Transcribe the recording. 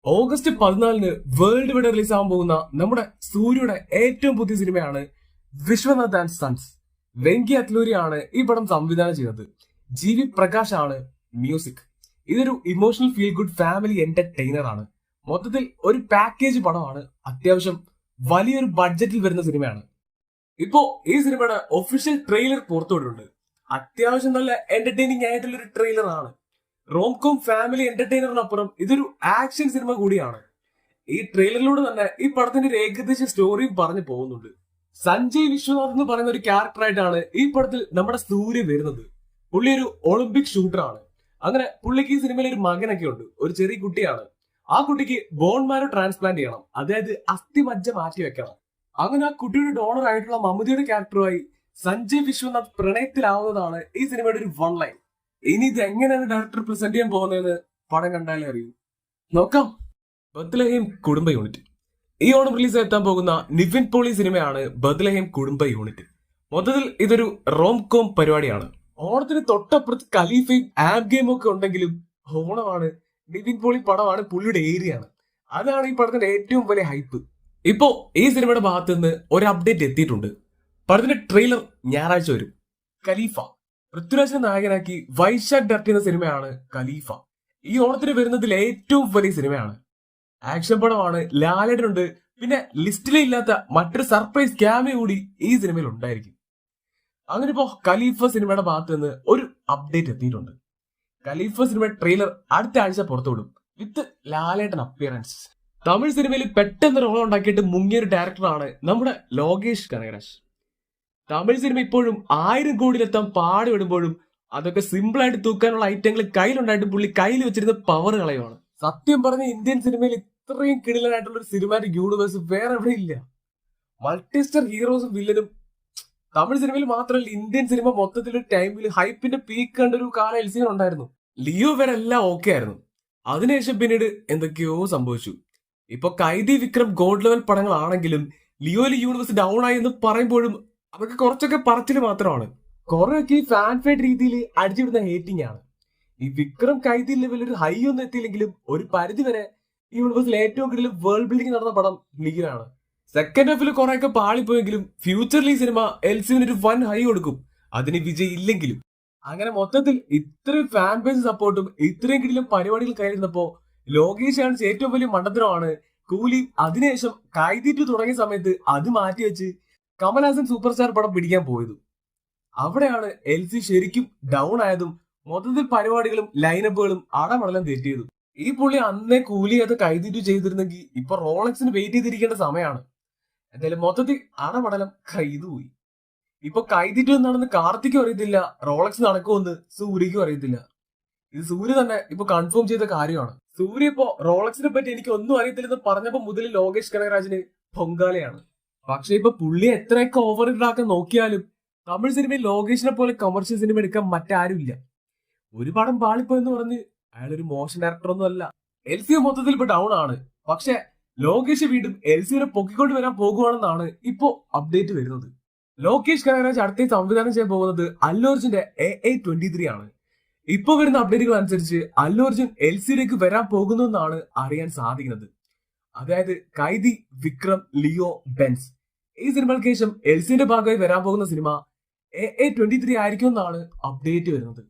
August 14 world wide release ആവാൻ പോകുന്ന നമ്മുടെ സൂര്യയുടെ ഏറ്റവും പുതിയ സിനിമയാണ് വിശ്വനാഥ് ആൻഡ് സൺസ്. വെങ്കി അത്ലൂരിയാണ് ഈ പടം സംവിധാനം ചെയ്തത്. ജി.വി. പ്രകാശ് ആണ് മ്യൂസിക്. ഇതൊരു emotional feel good family entertainer ആണ്. മൊത്തത്തിൽ ഒരു പാക്കേജ് പടമാണ്. അത്യാവശ്യം വലിയൊരു ബഡ്ജറ്റിൽ വരുന്ന സിനിമയാണ്. ഇപ്പോ ഈ സിനിമയുടെ ഒഫീഷ്യൽ ട്രെയിലർ പുറത്തുവിട്ടിട്ടുണ്ട്. അത്യാവശ്യം നല്ല എന്റർടൈനിങ് ആയിട്ടുള്ള ഒരു ട്രെയിലർ ആണ്. റോംകോം ഫാമിലി എന്റർടൈനറിനപ്പുറം ഇതൊരു ആക്ഷൻ സിനിമ കൂടിയാണ്. ഈ ട്രെയിലറിലൂടെ തന്നെ ഈ പടത്തിന്റെ ഒരു ഏകദേശ സ്റ്റോറിയും പറഞ്ഞു പോകുന്നുണ്ട്. സഞ്ജയ് വിശ്വനാഥ് എന്ന് പറയുന്ന ഒരു ക്യാരക്ടറായിട്ടാണ് ഈ പടത്തിൽ നമ്മുടെ സൂര്യ വരുന്നത്. പുള്ളി ഒരു ഒളിമ്പിക് ഷൂട്ടറാണ്. അങ്ങനെ പുള്ളിക്ക് ഈ സിനിമയിൽ ഒരു മകനൊക്കെ ഉണ്ട്, ഒരു ചെറിയ കുട്ടിയാണ്. ആ കുട്ടിക്ക് ബോൺ മാരോ ട്രാൻസ്പ്ലാന്റ് ചെയ്യണം, അതായത് അസ്ഥിമജ്ജ മാറ്റി വെക്കണം. അങ്ങനെ ആ കുട്ടിയുടെ ഡോണർ ആയിട്ടുള്ള മമ്മൂതിയുടെ ക്യാരക്ടറുമായി സഞ്ജയ് വിശ്വനാഥ് പ്രണയത്തിലാവുന്നതാണ് ഈ സിനിമയുടെ ഒരു വൺ ലൈൻ. ഇനി ഇത് എങ്ങനെയാണ് ഡയറക്ടർ പ്രസന്റ് ചെയ്യാൻ പോകുന്നതെന്ന് പടം കണ്ടാലേ അറിയൂ. നോക്കാം. ബത്ലഹേം കുടുംബ യൂണിറ്റ്. ഈ ഓണം റിലീസ് എത്താൻ പോകുന്ന നിവിൻ പോളി സിനിമയാണ് ബത്ലഹേം കുടുംബ യൂണിറ്റ്. മൊത്തത്തിൽ ഇതൊരു റോംകോം പരിപാടിയാണ്. ഓണത്തിന് തൊട്ടപ്പുറത്ത് ഖലീഫയും ആപ് ഗെയിമും ഒക്കെ ഉണ്ടെങ്കിലും ഓണമാണ്, നിവിൻ പോളി പടമാണ്, പുള്ളിയുടെ ഏരിയയാണ്. അതാണ് ഈ പടത്തിന്റെ ഏറ്റവും വലിയ ഹൈപ്പ്. ഇപ്പോ ഈ സിനിമയുടെ ഭാഗത്ത് നിന്ന് ഒരു അപ്ഡേറ്റ് എത്തിയിട്ടുണ്ട്. പടത്തിന്റെ ട്രെയിലർ ഞായറാഴ്ച വരും. ഖലീഫ പൃഥ്വിരാജിനെ നായകനാക്കി വൈശാഖ് ഡയറക്ട് ചെയ്യുന്ന സിനിമയാണ് ഖലീഫ. ഈ ഓണത്തിന് വരുന്നതിൽ ഏറ്റവും വലിയ സിനിമയാണ്. ആക്ഷൻ പടമാണ്, ലാലേട്ടനുണ്ട്, പിന്നെ ലിസ്റ്റിലേ ഇല്ലാത്ത മറ്റൊരു സർപ്രൈസ് ക്യാമിയോ കൂടി ഈ സിനിമയിൽ ഉണ്ടായിരിക്കും. അങ്ങനെ ഇപ്പോ ഖലീഫ സിനിമയുടെ ഭാഗത്ത് നിന്ന് ഒരു അപ്ഡേറ്റ് എത്തിയിട്ടുണ്ട്. ഖലീഫ സിനിമ ട്രെയിലർ അടുത്ത ആഴ്ച പുറത്തുവിടും വിത്ത് ലാലേട്ടൻ അപ്പിയറൻസ്. തമിഴ് സിനിമയിൽ പെട്ടെന്ന് റോളം ഉണ്ടാക്കിയിട്ട് മുങ്ങിയൊരു ഡയറക്ടറാണ് നമ്മുടെ ലോകേഷ് കനകരാജ്. തമിഴ് സിനിമ ഇപ്പോഴും 1000 കോടിയിലെത്താൻ പാടുപെടുമ്പോഴും അതൊക്കെ സിമ്പിൾ ആയിട്ട് തൂക്കാനുള്ള ഐറ്റങ്ങൾ കയ്യിലുണ്ടായിട്ട് പുള്ളി കയ്യിൽ വെച്ചിരുന്ന പവർ കളയുവാണ്. സത്യം പറഞ്ഞ ഇന്ത്യൻ സിനിമയിൽ ഇത്രയും കിടിലനായിട്ടുള്ള ഒരു സിനിമാറ്റിക് യൂണിവേഴ്സ് വേറെ എവിടെ ഇല്ല. മൾട്ടിസ്റ്റർ ഹീറോസും വില്ലനും തമിഴ് സിനിമയിൽ മാത്രമല്ല, ഇന്ത്യൻ സിനിമ മൊത്തത്തിൽ ഒരു ടൈമിൽ ഹൈപ്പിന്റെ പീക്ക് കണ്ട ഒരു കാലം എൽസിയിൽ ഉണ്ടായിരുന്നു. ലിയോ വരെ എല്ലാം ഓക്കെ ആയിരുന്നു. അതിനുശേഷം പിന്നീട് എന്തൊക്കെയോ സംഭവിച്ചു. ഇപ്പൊ കൈദി, വിക്രം, ഗോഡ് ലെവൽ പടങ്ങളാണെങ്കിലും ലിയോയിലെ യൂണിവേഴ്സ് ഡൗൺ ആയി എന്ന് പറയുമ്പോഴും അതൊക്കെ കുറച്ചൊക്കെ പറച്ചില് മാത്രമാണ്. കുറെയൊക്കെ ഈ ഫാൻ ഫൈറ്റ് രീതിയിൽ അടിച്ചുവിടുന്ന ഹേറ്റിംഗ് ആണ്. ഈ വിക്രം കൈദി ലെവലിൽ ഒരു ഹൈ ഒന്നും എത്തിയില്ലെങ്കിലും ഒരു പരിധി വരെ ഈ യൂണിവേഴ്സിൽ ഏറ്റവും കൂടുതൽ വേൾഡ് ബിൽഡിംഗ് നടന്ന പടം ലിയോ ആണ്. സെക്കൻഡ് ഹാഫിൽ കുറെയൊക്കെ പാളിപ്പോയെങ്കിലും ഫ്യൂച്ചറിൽ ഈ സിനിമ എൽസിന് ഒരു വൻ ഹൈ കൊടുക്കും, അതിന് വിജയ് ഇല്ലെങ്കിലും. അങ്ങനെ മൊത്തത്തിൽ ഇത്രയും ഫാൻ ബേസ് സപ്പോർട്ടും ഇത്രയും കിടിലും പരിപാടികൾ കയറുന്നപ്പോ ലോകേഷ് ആണ് ഏറ്റവും വലിയ മണ്ടത്തരമാണ് കൂലി. അതിനുശേഷം കൈദി 2 തുടങ്ങിയ സമയത്ത് അത് മാറ്റിവെച്ച് കമൽഹാസൻ സൂപ്പർ സ്റ്റാർ പടം പിടിക്കാൻ പോയത്. അവിടെയാണ് എൽസി ശരിക്കും ഡൗൺ ആയതും മൊത്തത്തിൽ പരിപാടികളും ലൈനപ്പുകളും അടമടലം തെറ്റിയതും. ഈ പുള്ളി അന്നേ കൂലിയാത്ത കൈതിറ്റു ചെയ്തിരുന്നെങ്കിൽ ഇപ്പൊ റോളക്സിന് വെയിറ്റ് ചെയ്തിരിക്കേണ്ട സമയമാണ്. എന്തായാലും മൊത്തത്തിൽ അടമടലം കൈതുപോയി. ഇപ്പൊ കൈതിറ്റു എന്താണെന്ന് കാർത്തിക്കും അറിയത്തില്ല, റോളക്സ് നടക്കുമെന്ന് സൂര്യക്കും അറിയത്തില്ല. ഇത് സൂര്യ തന്നെ ഇപ്പൊ കൺഫേം ചെയ്ത കാര്യമാണ്. സൂര്യ ഇപ്പോ റോളക്സിനെ പറ്റി എനിക്ക് ഒന്നും അറിയത്തില്ലെന്ന് പറഞ്ഞപ്പോ മുതൽ ലോകേഷ് കനകരാജിന് പൊങ്കാലയാണ്. പക്ഷെ ഇപ്പൊ പുള്ളി എത്രയൊക്കെ ഓവർ ഇടാക്കാൻ നോക്കിയാലും തമിഴ് സിനിമയിൽ ലോകേഷിനെ പോലെ കമേഴ്ഷ്യൽ സിനിമ എടുക്കാൻ മറ്റാരും ഇല്ല. ഒരു പടം പാളിപ്പോയെന്ന് പറഞ്ഞ് അയാളൊരു മോശം ഡയറക്ടർ ഒന്നും അല്ല. എൽസി മൊത്തത്തിൽ ഇപ്പൊ ഡൗൺ ആണ്. പക്ഷെ ലോകേഷ് വീണ്ടും എൽസിനെ പൊക്കിക്കൊണ്ട് വരാൻ പോകുവാണെന്നാണ് ഇപ്പോ അപ്ഡേറ്റ് വരുന്നത്. ലോകേഷ് കനകരാജ് അടുത്ത സംവിധാനം ചെയ്യാൻ പോകുന്നത് അല്ലു അർജുന്റെ AA23 ആണ്. ഇപ്പൊ വരുന്ന അപ്ഡേറ്റുകൾ അനുസരിച്ച് അല്ലു അർജുൻ എൽസിയിലേക്ക് വരാൻ പോകുന്നു എന്നാണ് അറിയാൻ സാധിക്കുന്നത്. അതായത് കൈദി, വിക്രം, ലിയോ, ബെൻസ് ഈ സിനിമകൾക്ക് ശേഷം എൽസിന്റെ ഭാഗമായി വരാൻ പോകുന്ന സിനിമ AA23 ആയിരിക്കും എന്നാണ് അപ്ഡേറ്റ് വരുന്നത്.